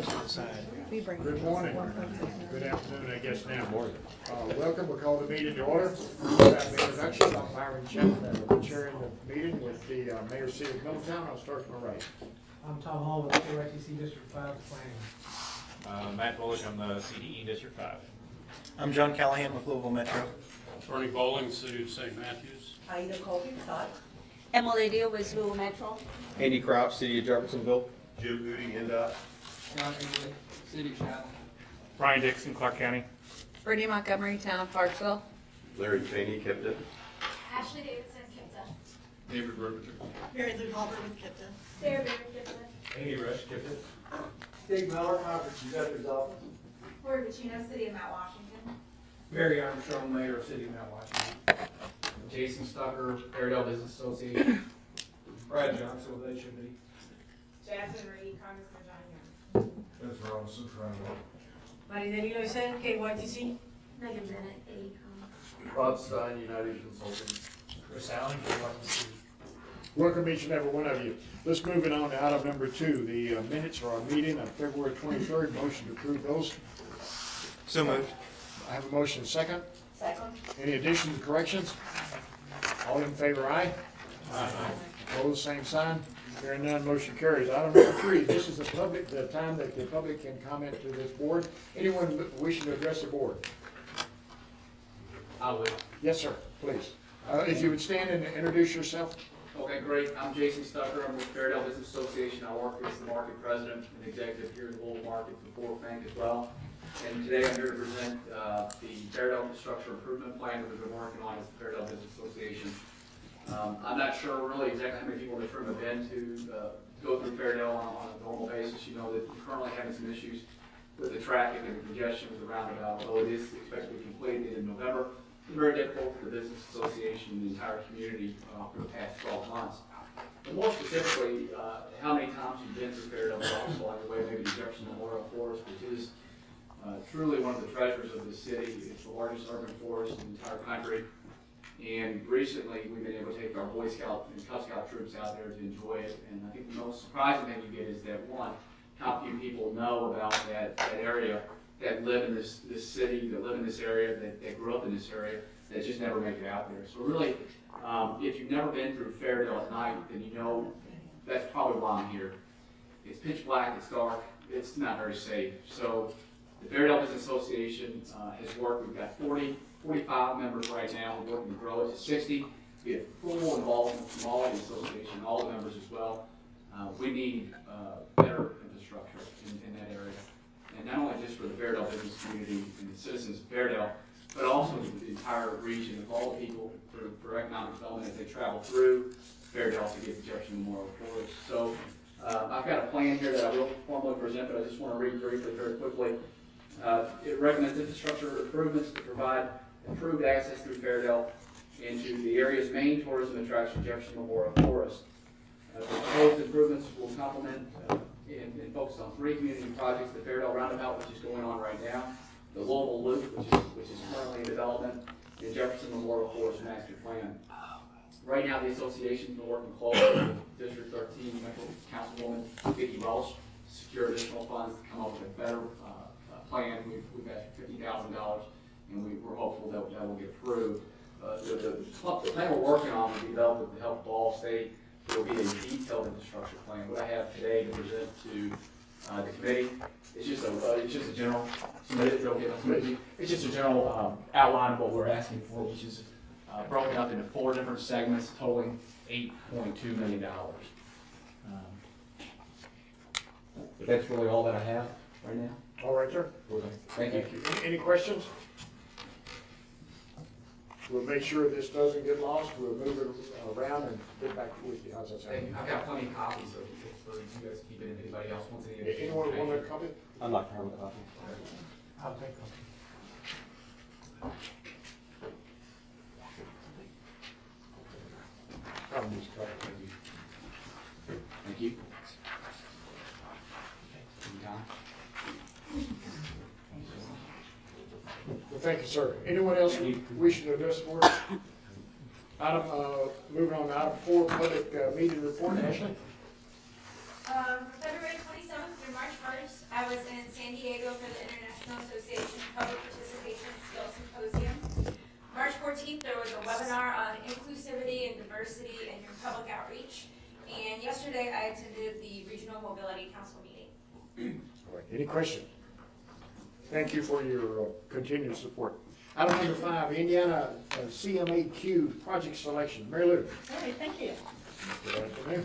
Good morning. Good afternoon, I guess now. Welcome, we'll call the meeting to order. Without introduction, I'm Byron Chapman, and I'll be chairing the meeting with the Mayor City of Middletown. I'll start from my right. I'm Tom Hall with KYTC District 5 Planning. Matt Bullock, I'm the CDE District 5. I'm John Callahan with Louisville Metro. Bernie Bowling, City of St. Matthews. Aida Colby, Todd. Emily Deal with Louisville Metro. Andy Crouch, City of Jeffersonville. Jim Moody, NDOT. John Ingley, City of Chapel. Brian Dixon, Clark County. Brittany Montgomery, Town of Clarksville. Larry Cheney, Kipton. Ashley Davidson, Kipton. David Riverton. Mary Lou Halbert with Kipton. Sarah Baker, Kipton. Andy Rush, Kipton. Steve Miller, Conference Executive Office. Lori Bacino, City of Mount Washington. Barry Armstrong, Mayor of City of Mount Washington. Jason Stucker, Airedale Business Association. Brad Johnson with HOD. Jasmine Reed, Congressman John Young. Vince Robinson, Triangle. Maria Danilo Sen, KYTC. Megan Bennett, AECOM. Rob Stein, United Consulting. Chris Allen, KYTC. Welcome each and every one of you. Let's move it on to item number 2, the minutes for our meeting on February 23rd. Motion to approve those. So moved. I have a motion second. Second. Any additions, corrections? All in favor, aye? Aye. Opposed, same sign. Hearing none, motion carries. Item number 3, this is the time that the public can comment to this board. Anyone wishing to address the board? I would. Yes, sir, please. If you would stand and introduce yourself. Okay, great. I'm Jason Stucker. I'm with Airedale Business Association. I work as the market president and executive here in the Louisville market for Fort Bank as well. And today I'm here to present the Airedale Infrastructure Improvement Plan that we've been working on as the Airedale Business Association. I'm not sure really exactly how many people in this room have been to go through Airedale on a normal basis. You know that we're currently having some issues with the traffic and the congestion with the roundabout, although it is expected to be completed in November. It's very difficult for the business association and the entire community for the past 12 months. But more specifically, how many times you've been through Airedale, but also on your way maybe to Jefferson Memorial Forest, which is truly one of the treasures of the city. It's the largest urban forest in the entire country. And recently, we've been able to take our Boy Scout and Cub Scout troops out there to enjoy it. And I think the most surprising thing you get is that, one, how few people know about that area, that live in this city, that live in this area, that grew up in this area, that just never make it out there. So really, if you've never been through Airedale at night, then you know that's probably why I'm here. It's pitch black, it's dark, it's not very safe. So the Airedale Business Association has worked. We've got 45 members right now. We're working to grow it to 60. We have full involvement from all of the association, all the members as well. We need better infrastructure in that area. And not only just for the Airedale business community and the citizens of Airedale, but also the entire region of all the people for economic development as they travel through Airedale to get to Jefferson Memorial Forest. So I've got a plan here that I will formally present, but I just want to read briefly, very quickly. It recommends infrastructure improvements to provide improved access through Airedale into the area's main tourism attraction, Jefferson Memorial Forest. The proposed improvements will complement and focus on 3 community projects: the Airedale Roundabout, which is going on right now, the Louisville Loop, which is currently in development, and Jefferson Memorial Forest Master Plan. Right now, the association's been working closely with District 13 Metro Councilwoman Vicki Welsh to secure additional funds to come up with a better plan. We've asked for $50,000, and we're hopeful that will get approved. The plan we're working on will be developed with the help of all state. There will be a detailed infrastructure plan. What I have today to present to the committee is just a general. It's just a general outline of what we're asking for, which is broken up into 4 different segments, totaling $8.2 million. But that's really all that I have right now. All right, sir. Thank you. Any questions? We'll make sure this doesn't get lost. We'll move it around and get back with you. How's that sound? Thank you. I've got plenty of copies of it for you guys to keep it if anybody else wants any additional Anyone want information. a copy? I'd like to have a copy. I'll take them. I'll just copy. Thank you. John? Well, thank you, sir. Anyone else wishing to address the board? Moving on to item 4, public meeting report. Ashley? For February 27th through March 1st, I was in San Diego for the International Association of Public Participation Skills Symposium. March 14th, there was a webinar on inclusivity and diversity in your public outreach. And yesterday, I attended the Regional Mobility Council meeting. All right, any questions? Thank you for your continued support. Item number 5, Indiana CMAQ project selection. Mary Lou. All right, thank you. Good afternoon.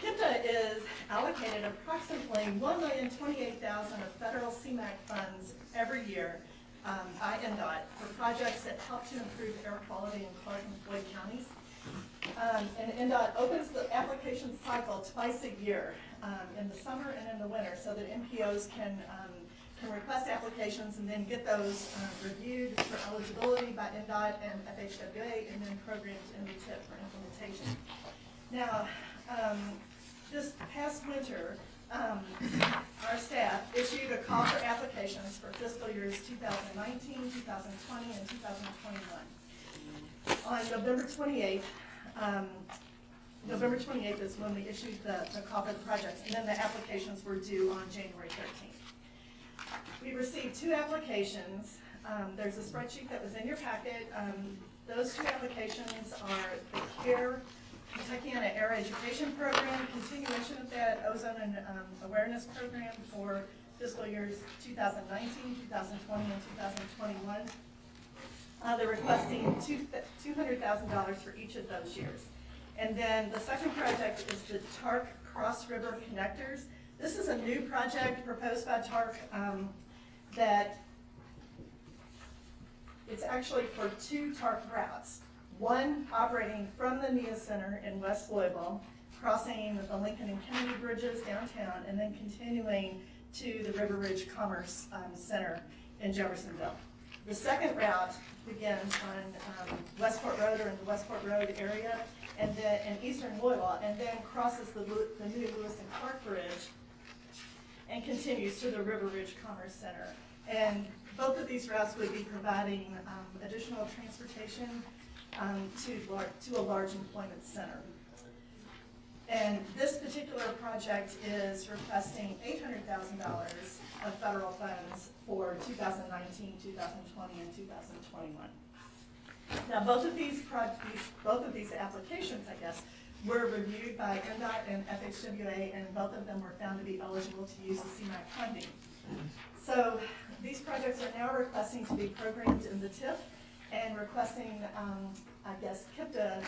KIPTA is allocated approximately $1,028,000 of federal CMAQ funds every year by NDOT for projects that help to improve air quality in Clark and Floyd counties. And NDOT opens the application cycle twice a year, in the summer and in the winter, so that MPOs can request applications and then get those reviewed for eligibility by NDOT and FHWA, and then programmed in the TIP for implementation. Now, this past winter, our staff issued a call for applications for fiscal years 2019, 2020, and 2021. On November 28th is when we issued the call for the projects, and then the applications were due on January 13th. We received 2 applications. There's a spreadsheet that was in your packet. Those 2 applications are the CARE Kentuckiana Air Education Program, continuation of that ozone and awareness program for fiscal years 2019, 2020, and 2021. They're requesting $200,000 for each of those years. And then the second project is the TARC Cross River Connectors. This is a new project proposed by TARC that it's actually for 2 TARC routes. One operating from the NIA Center in West Louisville, crossing the Lincoln and Kennedy bridges downtown, and then continuing to the River Ridge Commerce Center in Jeffersonville. The second route begins on Westport Road, or in the Westport Road area, and then in eastern Louisville, and then crosses the new Lewis and Clark Bridge and continues to the River Ridge Commerce Center. And both of these routes would be providing additional transportation to a large employment center. And this particular project is requesting $800,000 of federal funds for 2019, 2020, and 2021. Now, both of these applications, I guess, were reviewed by NDOT and FHWA, and both of them were found to be eligible to use the CMAQ funding. So these projects are now requesting to be programmed in the TIP, and requesting, I guess, KIPTA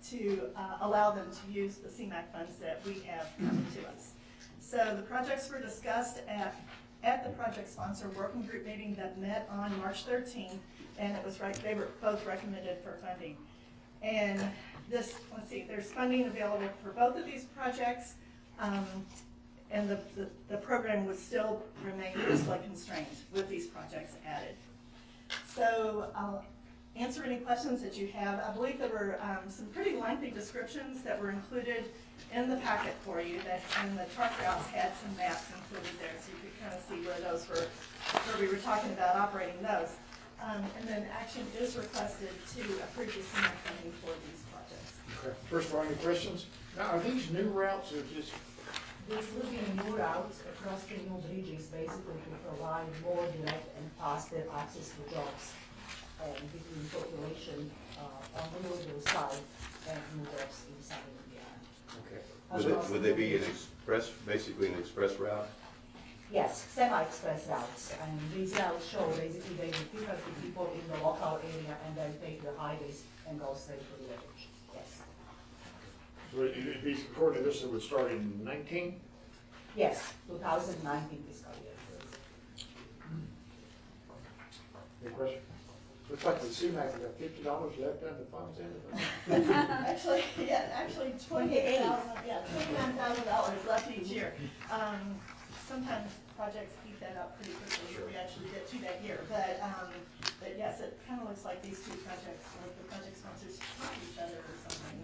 to allow them to use the CMAQ funds that we have coming to us. So the projects were discussed at the project sponsor working group meeting that met on March 13th, and it was they were both recommended for funding. And this, let's see, there's funding available for both of these projects, and the program would still remain fiscally constrained with these projects added. So I'll answer any questions that you have. I believe there were some pretty lengthy descriptions that were included in the packet for you, and the truck routes had some maps included there, so you could kind of see where we were talking about operating those. And then action is requested to approve the CMAQ funding for these projects. Okay. First of all, any questions? Now, are these new routes or just? This will be new routes across the new bridges, basically to provide more direct and faster access to jobs between population on the Louisville side and new jobs in southern Indiana. Okay. Would they be basically an express route? Yes, semi-express routes, and these routes show basically they will pick up the people in the local area and then take the highways and go straight to the village. Yes. So it'd be, according to this, it would start in 19? Yes, 2019 fiscal year. Any question? Looks like the CMAQ got $50 left on the funds in it. Actually, $29,000 left each year. Sometimes projects keep that up pretty quickly, or we actually get to that year, but But yes, it kind of looks like these two projects, like the project sponsors talk each other or something.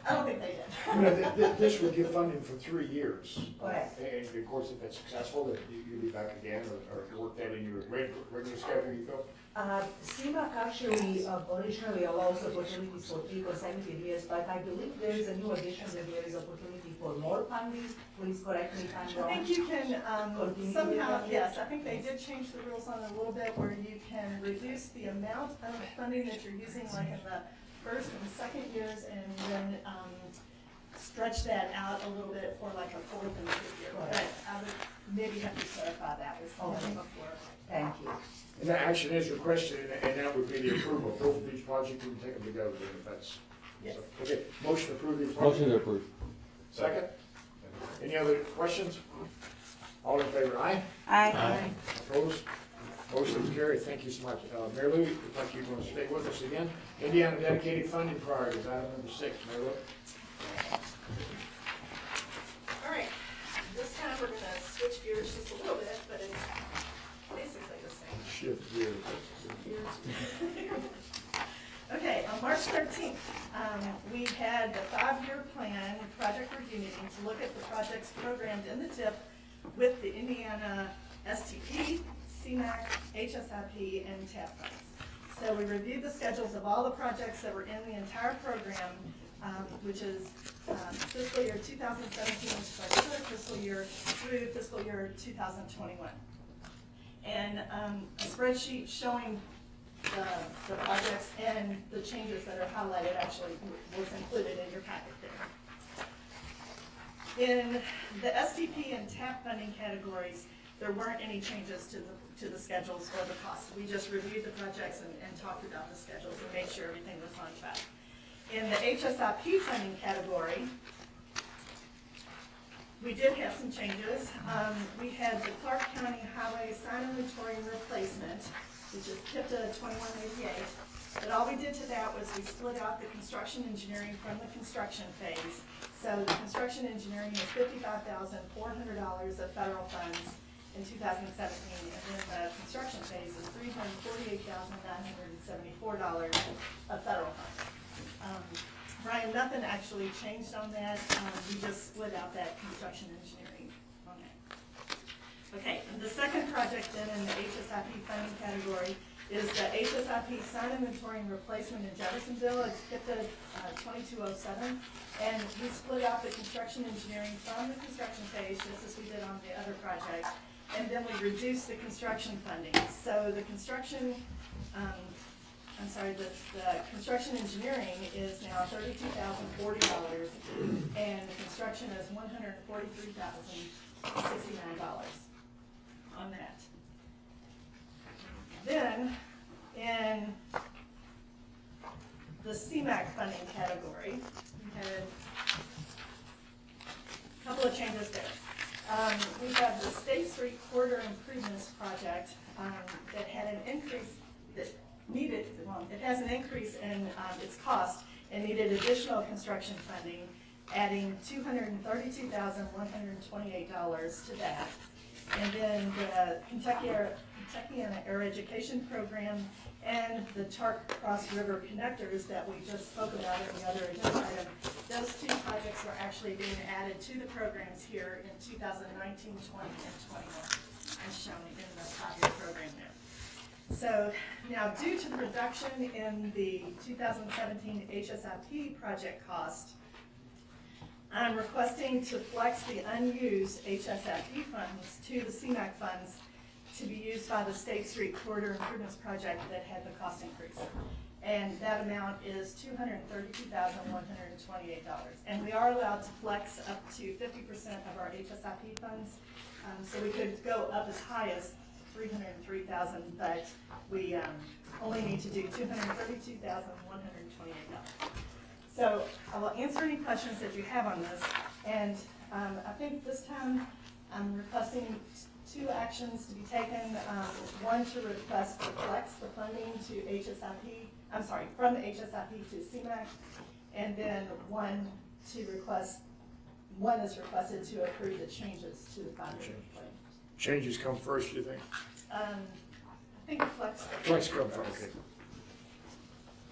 I don't think they did. You know, this would give funding for 3 years. Correct. And of course, if it's successful, then you'll be back again, or work that in your regular schedule, you feel? CMAQ actually originally allows opportunities for 3 consecutive years, but I believe there is a new addition that there is opportunity for more funding. Please correct me if I'm I wrong. think you can, Continue somehow, with that? yes, I think they did change the rules on it a little bit where you can reduce the amount of funding that you're using like in the first and second years and then, stretch that out a little bit for like a fourth and fifth year. But I would maybe have to clarify that with somebody before. Thank you. And that action is requested, and that would be the approval of both of these projects, we can take them together, then, if that's. Yes. Okay, motion to approve these projects. Motion to approve. Second? Any other questions? All in favor, aye? Aye. Opposed? Motion is carried, thank you so much. Mary Lou, looks like you're gonna stay with us again. Indiana dedicated funding priorities, item number 6, Mary Lou. All right, this time we're gonna switch gears just a little bit, but it's basically the same. Shift gears. Okay, on March 13th, we had the 5-year plan project review meeting to look at the projects programmed in the TIP with the Indiana STP, CMAQ, HSIP, and TAP funds. So we reviewed the schedules of all the projects that were in the entire program, which is fiscal year 2017, which is our current fiscal year, through fiscal year 2021. And a spreadsheet showing the projects and the changes that are highlighted actually was included in your packet there. In the STP and TAP funding categories, there weren't any changes to the schedules or the costs. We just reviewed the projects and talked about the schedules and made sure everything was on track. In the HSIP funding category, we did have some changes. We had the Clark County Highway Sign Inventory and Replacement, which is KIPTA 2188. But all we did to that was we split out the construction engineering from the construction phase. So the construction engineering is $55,400 of federal funds in 2017, and then the construction phase is $348,974 of federal funds. Brian, nothing actually changed on that. We just split out that construction engineering on that. Okay, and the second project then in the HSIP funding category is the HSIP sign inventory and replacement in Jeffersonville. It's KIPTA 2207. And we split out the construction engineering from the construction phase, just as we did on the other project. And then we reduced the construction funding. So the construction, the construction engineering is now $32,040, and the construction is $143,069 on that. Then, in the CMAQ funding category, we had a couple of changes there. We have the State Street Corridor Improvements Project that had an increase, that needed, well, it has an increase in its cost and needed additional construction funding, adding $232,128 to that. And then the Kentuckiana Air Education Program and the Tark Cross River Connectors that we just spoke about in the other agenda item, those two projects are actually being added to the programs here in 2019, 20, and 21, as shown in the 5-year program there. So now, due to the reduction in the 2017 HSIP project cost, I'm requesting to flex the unused HSIP funds to the CMAQ funds to be used by the State Street Corridor Improvements Project that had the cost increase. And that amount is $232,128. And we are allowed to flex up to 50% of our HSIP funds. So we could go up as high as $303,000, but we only need to do $232,128. So I will answer any questions that you have on this. And I think this time I'm requesting 2 actions to be taken. One to request to flex the funding to HSIP, from HSIP to CMAQ. And then one is requested to approve the changes to the 5-year plan. Changes come first, you think? think Flex. Flex Club, okay.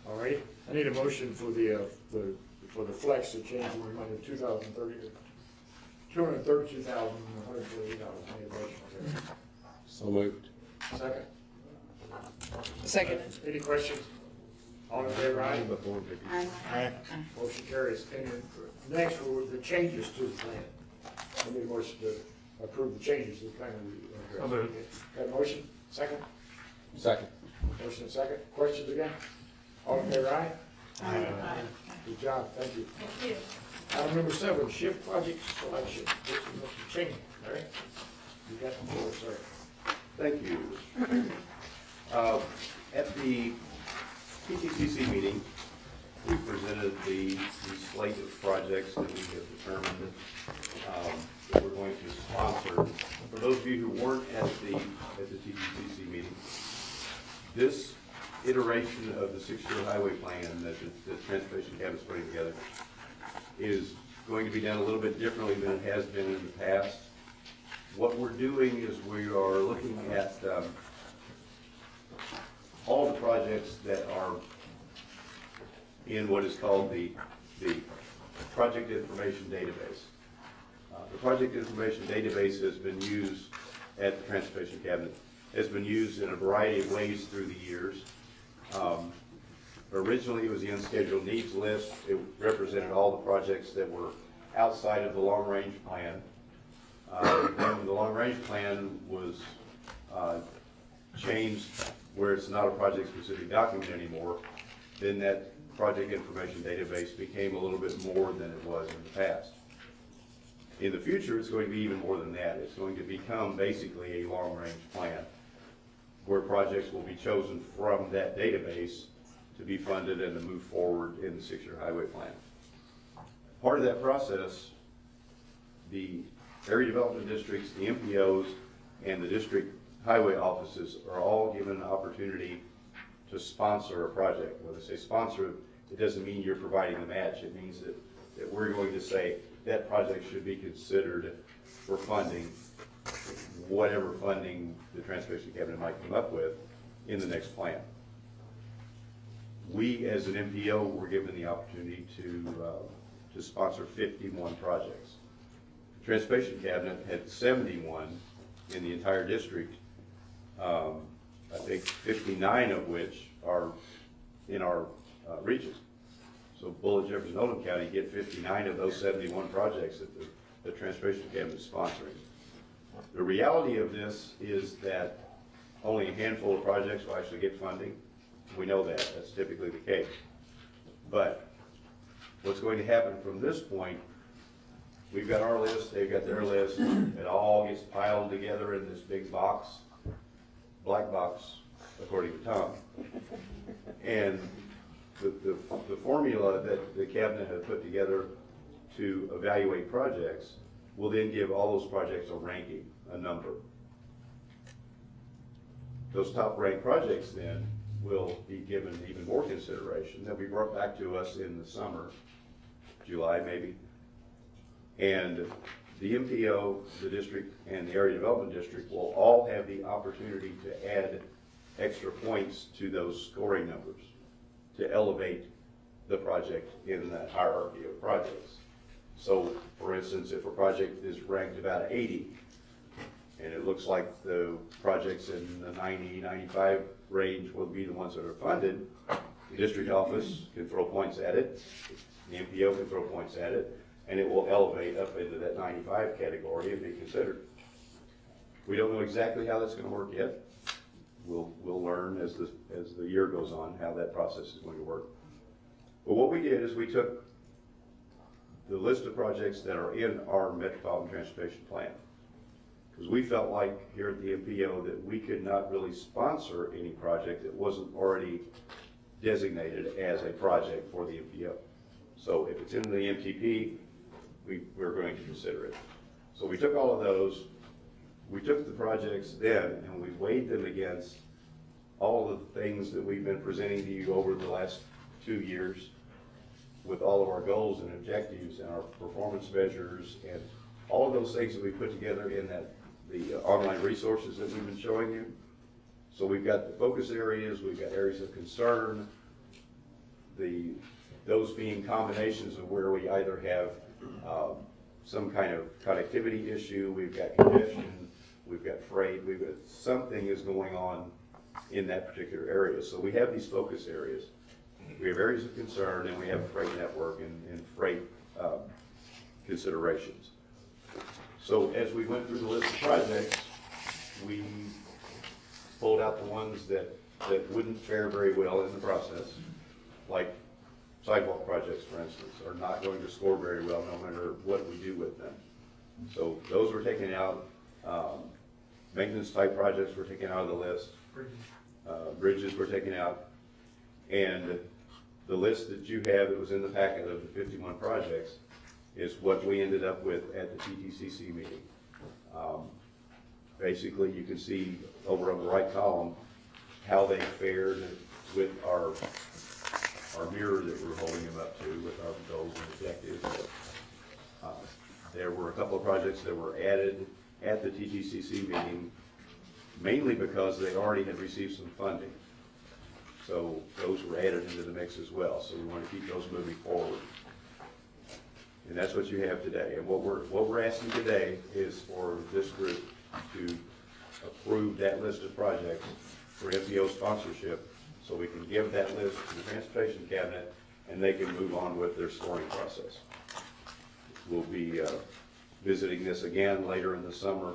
All right, I need a motion for the flex to change the money of $232,138. Need a motion, okay. So moved. Second. Second. Any questions? All in favor, aye? Aye. Motion carries. And next, were the changes to the plan. I need a motion to approve the changes to the plan. So moved. Got a motion? Second? Second. Motion and second. Questions again? All in favor, aye? Aye. Good job, thank you. Thank you. Item number 7, shift project selection. This is Mr. Cheney, all right? You got the floor, sir. Thank you. At the TPC meeting, we presented the slate of projects that we have determined that we're going to sponsor. For those of you who weren't at the TPC meeting, this iteration of the 6-year highway plan that the Transportation Cabinet's putting together is going to be done a little bit differently than it has been in the past. What we're doing is we are looking at all the projects that are in what is called the Project Information Database. The Project Information Database has been used at the Transportation Cabinet, has been used in a variety of ways through the years. Originally, it was the unscheduled needs list. It represented all the projects that were outside of the long-range plan. When the long-range plan was changed where it's not a project-specific document anymore, then that project information database became a little bit more than it was in the past. In the future, it's going to be even more than that. It's going to become basically a long-range plan where projects will be chosen from that database to be funded and to move forward in the 6-year highway plan. Part of that process, the area development districts, the MPOs, and the district highway offices are all given an opportunity to sponsor a project. When I say sponsor, it doesn't mean you're providing the match. It means that we're going to say that project should be considered for funding, whatever funding the Transportation Cabinet might come up with in the next plan. We, as an MPO, were given the opportunity to sponsor 51 projects. The Transportation Cabinet had 71 in the entire district, I think 59 of which are in our regions. So Bullitt, Jefferson, Oldham County get 59 of those 71 projects that the Transportation Cabinet is sponsoring. The reality of this is that only a handful of projects will actually get funding. We know that, that's typically the case. But what's going to happen from this point, we've got our list, they've got their list, it all gets piled together in this big box, black box, according to Tom. And the formula that the cabinet had put together to evaluate projects will then give all those projects a ranking, a number. Those top ranked projects then will be given even more consideration. They'll be brought back to us in the summer, July maybe. And the MPO, the district, and the area development district will all have the opportunity to add extra points to those scoring numbers to elevate the project in the hierarchy of projects. So, for instance, if a project is ranked about 80, and it looks like the projects in the 90, 95 range will be the ones that are funded, the district office can throw points at it, the MPO can throw points at it, and it will elevate up into that 95 category and be considered. We don't know exactly how that's going to work yet. We'll learn as the year goes on how that process is going to work. But what we did is we took the list of projects that are in our Metropolitan Transportation Plan, because we felt like here at the MPO that we could not really sponsor any project that wasn't already designated as a project for the MPO. So if it's in the MTP, we're going to consider it. So we took all of those, we took the projects then, and we weighed them against all of the things that we've been presenting to you over the last 2 years with all of our goals and objectives and our performance measures and all of those things that we put together in the online resources that we've been showing you. So we've got the focus areas, we've got areas of concern, those being combinations of where we either have some kind of connectivity issue, we've got congestion, we've got freight, we've got something is going on in that particular area. So we have these focus areas. We have areas of concern, and we have a freight network and freight considerations. So as we went through the list of projects, we pulled out the ones that wouldn't fare very well in the process, like sidewalk projects, for instance, are not going to score very well no matter what we do with them. So those were taken out. Maintenance type projects were taken out of the list. Bridges were taken out. And the list that you have that was in the packet of the 51 projects is what we ended up with at the TTCC meeting. Basically, you can see over on the right column how they fared with our mirror that we're holding them up to with our goals and objectives. There were a couple of projects that were added at the TTCC meeting, mainly because they already had received some funding. So those were added into the mix as well. So we want to keep those moving forward. And that's what you have today. And what we're asking today is for this group to approve that list of projects for MPO sponsorship, so we can give that list to the Transportation Cabinet and they can move on with their scoring process. We'll be visiting this again later in the summer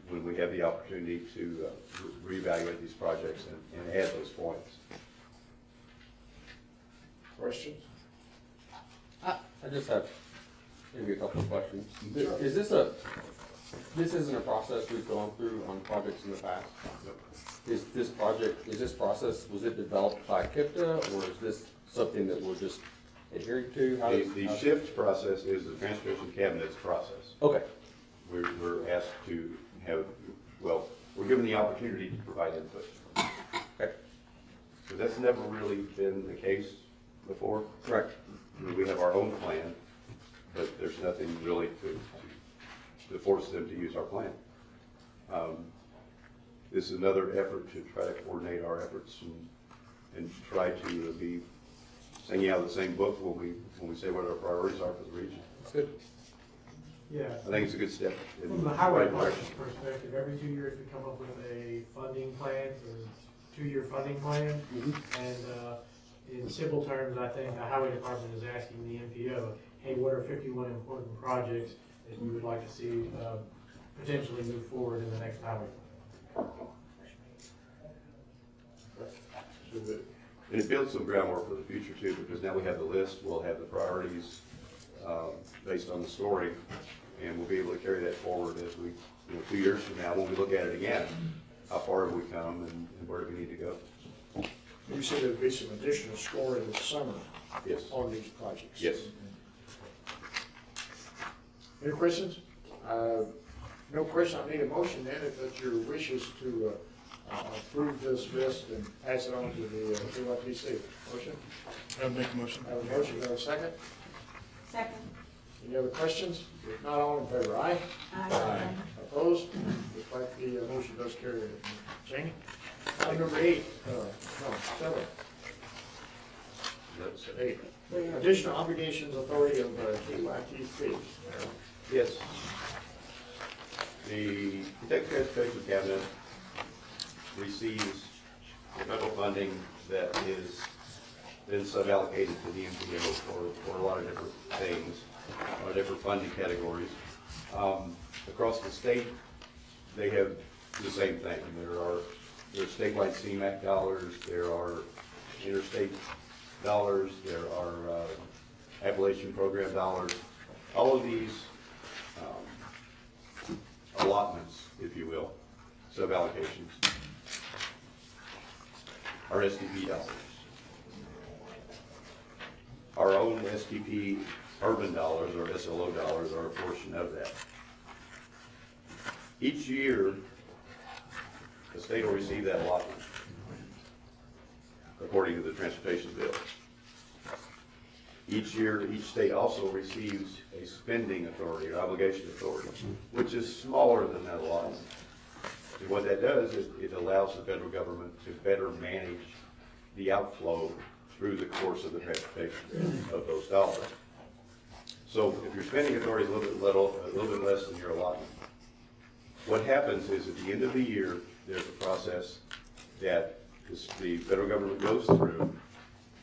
when we have the opportunity to reevaluate these projects and add those points. Questions? I just have maybe a couple of questions. This isn't a process we've gone through on projects in the past? Is this process, was it developed by KIPTA, or is this something that we're just adhering to? The shift process is the Transportation Cabinet's process. Okay. We're asked to have, well, we're given the opportunity to provide input. Okay. So that's never really been the case before. Correct. I mean, we have our own plan, but there's nothing really to force them to use our plan. This is another effort to try to coordinate our efforts and try to be singing out of the same book when we say what our priorities are for the region. That's good. Yeah. I think it's a good step in From the the highway right direction. department's perspective, every 2 years we come up with a funding plan, or 2-year funding plan. And in simple terms, I think the highway department is asking the MPO, hey, what are 51 important projects that you would like to see potentially move forward in the next highway? And it builds some groundwork for the future too, because now we have the list, we'll have the priorities based on the scoring, and we'll be able to carry that forward as we, 2 years from now, when we look at it again, how far have we come and where do we need to go? You said there'd be some additional scoring this summer Yes. on these projects. Yes. Any questions? No question, I need a motion then, if that's your wishes to approve this list and pass it on to the TYPC. Motion? I'll make a motion. Have a motion, have a second? Second. Any other questions? If not, all in favor, aye? Aye. Opposed? Looks like the motion does carry. Jamie? Item number 8, no, 7. That's it. 8. Additional obligations authority of TYTC. Yes. The Kentucky Transportation Cabinet receives federal funding that is then sub-allocated to the MPO for a lot of different things, a lot of different funding categories. Across the state, they have the same thing. There's statewide CMAQ dollars, there are interstate dollars, there are Appalachian program dollars. All of these allotments, if you will, sub-allocations, are SDP dollars. Our own SDP urban dollars or SLO dollars are a portion of that. Each year, the state will receive that allotment according to the transportation bill. Each year, each state also receives a spending authority or obligation authority, which is smaller than that allotment. And what that does is it allows the federal government to better manage the outflow through the course of the transportation of those dollars. So if your spending authority is a little bit less than your allotment, what happens is at the end of the year, there's a process that the federal government goes through,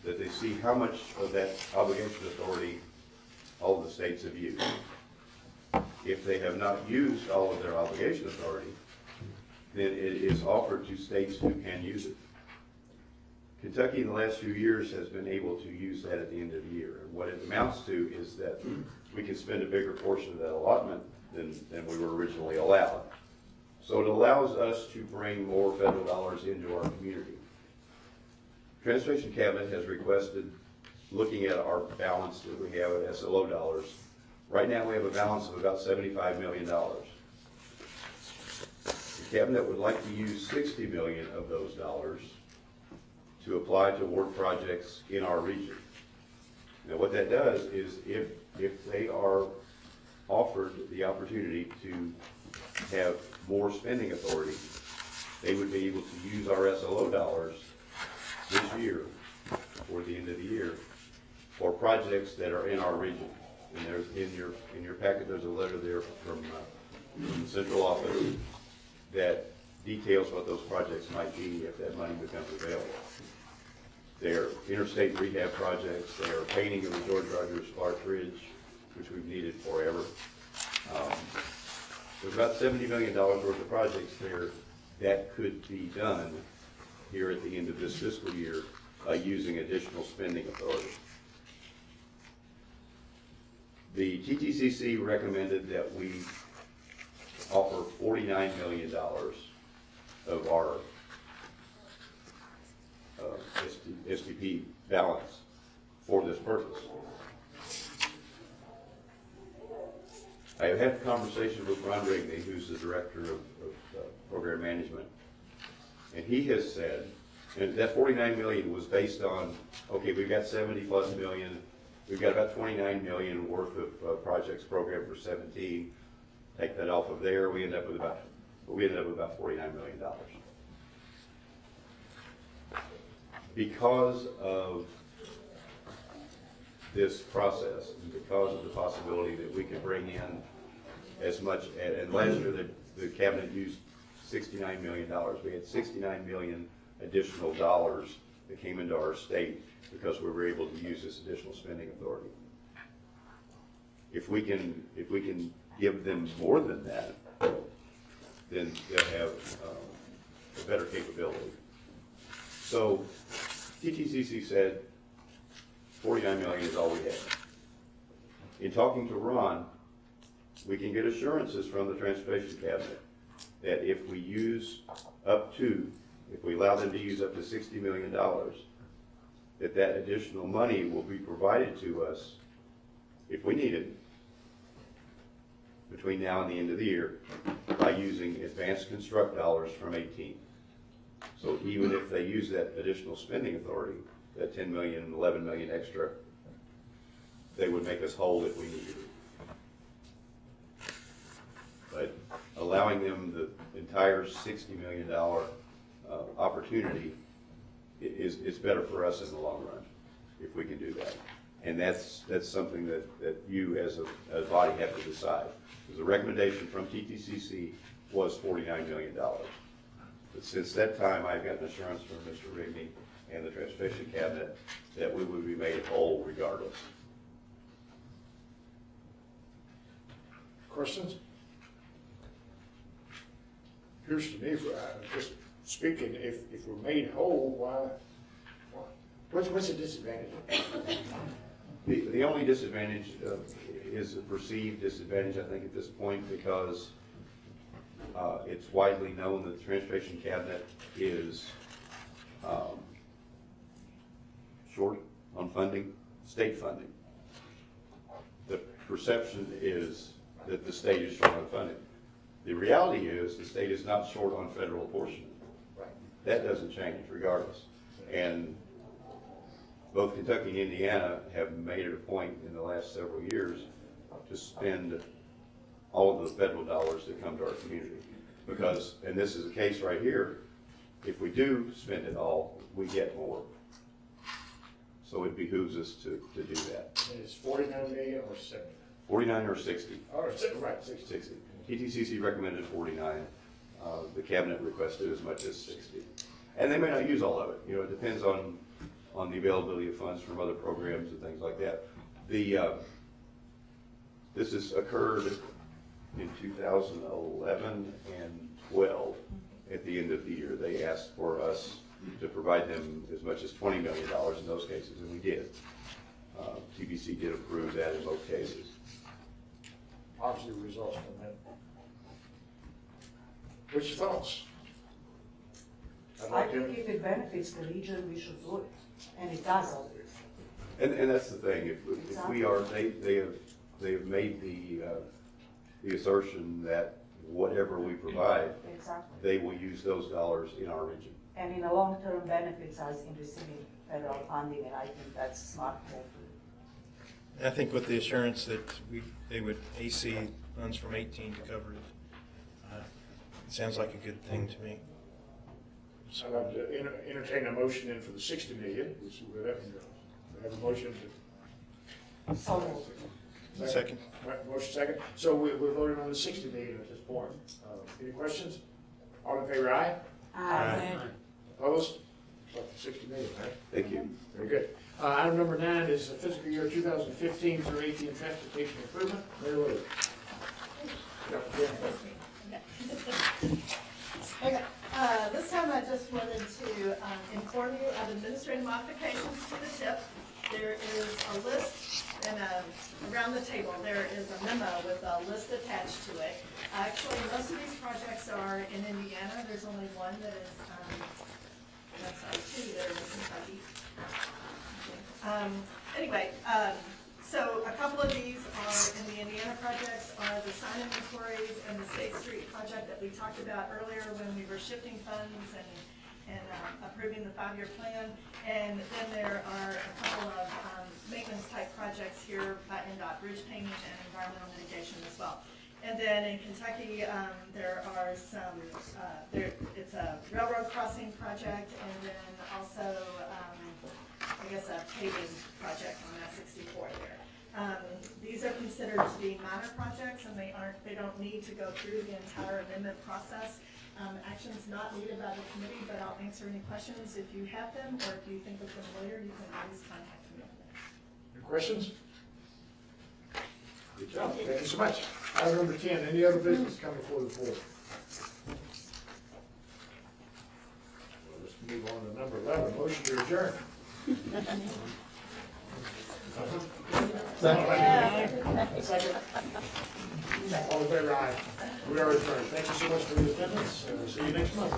that they see how much of that obligation authority all of the states have used. If they have not used all of their obligation authority, then it is offered to states who can use it. Kentucky in the last few years has been able to use that at the end of the year. And what it amounts to is that we can spend a bigger portion of that allotment than we were originally allowed. So it allows us to bring more federal dollars into our community. Transportation Cabinet has requested, looking at our balance that we have at SLO dollars, right now we have a balance of about $75 million. The Cabinet would like to use $60 million of those dollars to apply to award projects in our region. Now what that does is if they are offered the opportunity to have more spending authority, they would be able to use our SLO dollars this year, before the end of the year, for projects that are in our region. And there's in your packet, there's a letter there from the central office that details what those projects might be if that money becomes available. They're interstate rehab projects, they are painting of the George Rogers Clark Bridge, which we've needed forever. There's about $70 million worth of projects there that could be done here at the end of this fiscal year using additional spending authority. The TTCC recommended that we offer $49 million of our SDP balance for this purpose. I have had a conversation with Ron Rigney, who's the director of program management, and he has said, and that 49 million was based on, okay, we've got 70 plus million, we've got about 29 million worth of projects programmed for 17. Take that off of there, we ended up with about $49 million. Because of this process, and because of the possibility that we could bring in as much, and last year the cabinet used $69 million. We had $69 million additional dollars that came into our state because we were able to use this additional spending authority. If we can give them more than that, then they'll have a better capability. So TTCC said 49 million is all we have. In talking to Ron, we can get assurances from the Transportation Cabinet that if we use if we allow them to use up to $60 million, that additional money will be provided to us if we need it between now and the end of the year by using advanced construct dollars from 18. So even if they use that additional spending authority, that 10 million, 11 million extra, they would make us whole if we needed it. But allowing them the entire $60 million opportunity is better for us in the long run, if we can do that. And that's something that you as a body have to decide. Because the recommendation from TTCC was $49 million. But since that time, I've gotten assurance from Mr. Rigney and the Transportation Cabinet that we would be made whole regardless. Questions? Appears to me, just speaking, if we're made whole, what's the disadvantage? The only disadvantage is a perceived disadvantage, I think, at this point, because it's widely known that the Transportation Cabinet is short on funding, state funding. The perception is that the state is short on funding. The reality is the state is not short on federal portion. That doesn't change regardless. And both Kentucky and Indiana have made it a point in the last several years to spend all of the federal dollars that come to our community. Because, and this is a case right here, if we do spend it all, we get more. So it behooves us to do that. And it's 49 million or 70? 49 or 60? Or, right, 60. 60. TTCC recommended 49. The cabinet requested as much as 60. And they may not use all of it. You know, it depends on the availability of funds from other programs and things like that. This has occurred in 2011 and 12. At the end of the year, they asked for us to provide them as much as $20 million in those cases, and we did. TPC did approve that in both cases. Positive results from that. What's your thoughts? I'd I like think to- if it benefits the region, we should do it, and it does always. And that's the thing, if we are, they have made the assertion that whatever we provide, Exactly. they will use those dollars in our region. And in the long term, benefits us in receiving federal funding, and I think that's smart move. I think with the assurance that they would AC funds from 18 to cover it, it sounds like a good thing to me. I'd like to entertain a motion in for the 60 million. We'll see where that can go. We have a motion to. So moved. Second. Right, motion second. So we're voting on the 60 million at this point. Any questions? All in favor, aye? Aye. Opposed? Up to 60 million, right? Thank you. Very good. Item number 9 is the fiscal year 2015 through 18 transportation improvement. Mary Lou. Okay, this time I just wanted to inform you of administrative modifications to the tip. There is a list, and around the table, there is a memo with a list attached to it. Actually, most of these projects are in Indiana. There's only one that is, I'm sorry, 2 that are in Kentucky. Anyway, so a couple of these are in the Indiana projects are the sign inventories and the State Street project that we talked about earlier when we were shifting funds and approving the 5-year plan. And then there are a couple of maintenance type projects here by NDOT, bridge painting and environmental mitigation as well. And then in Kentucky, there are some, it's a railroad crossing project, and then also, I guess a paving project on S64 there. These are considered to be minor projects, and they don't need to go through the entire amendment process. Action's not needed by the committee, but I'll answer any questions if you have them, or if you think of them later, you can always contact me. Any questions? Good job. Thank you so much. Item number 10, any other business coming before the board? Well, let's move on to number 11, motion to adjourn. Second. All in favor, aye. We are adjourned. Thank you so much for your attendance. See you next month.